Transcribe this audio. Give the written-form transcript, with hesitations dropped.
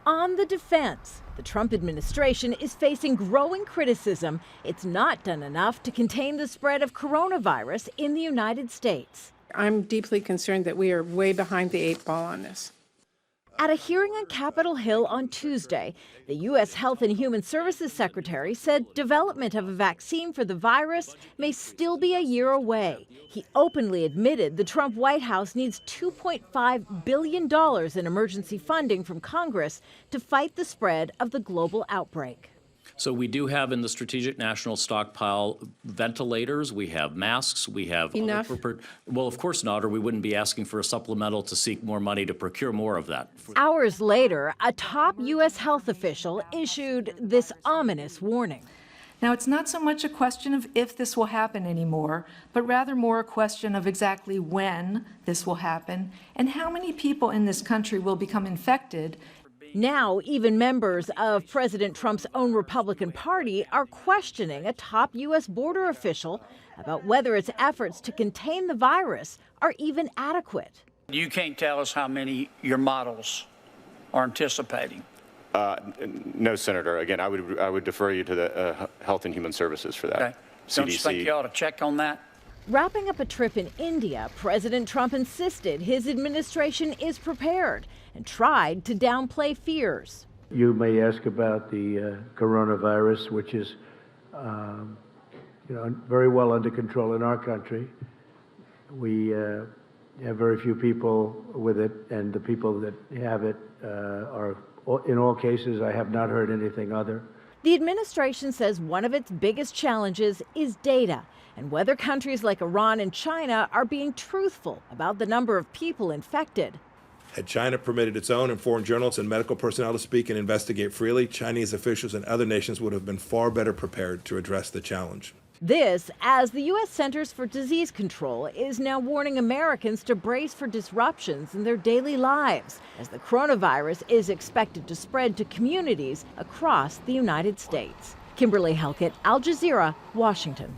On the defense, the Trump administration is facing growing criticism it's not done enough to contain the spread of coronavirus in the United States. I'm deeply concerned that we are way behind the 8 ball on this. At a hearing on Capitol Hill on Tuesday, the U.S. Health and Human Services Secretary said development of a vaccine for the virus may still be a year away. He openly admitted the Trump White House needs $2.5 billion in emergency funding from Congress to fight the spread of the global outbreak. So we do have in the Strategic National Stockpile ventilators, we have masks, we have... Enough? Well, of course not, or we wouldn't be asking for a supplemental to seek more money to procure more of that. Hours later, a top U.S. health official issued this ominous warning. Now, it's not so much a question of if this will happen anymore, but rather more a question of exactly when this will happen and how many people in this country will become infected. Now, even members of President Trump's own Republican Party are questioning a top U.S. border official about whether its efforts to contain the virus are even adequate. You can't tell us how many your models are anticipating. No, Senator. Again, I would defer you to the Health and Human Services for that. Okay. Don't you think you ought to check on that? Wrapping up a trip in India, President Trump insisted his administration is prepared and tried to downplay fears. You may ask about the coronavirus, which is very well under control in our country. We have very few people with it, and the people that have it are, in all cases, I have not heard anything other. The administration says one of its biggest challenges is data and whether countries like Iran and China are being truthful about the number of people infected. Had China permitted its own and foreign journalists and medical personnel to speak and investigate freely, Chinese officials and other nations would have been far better prepared to address the challenge. This, as the U.S. Centers for Disease Control is now warning Americans to brace for disruptions in their daily lives, as the coronavirus is expected to spread to communities across the United States. Kimberly, Halkett, Aljazeera, Washington.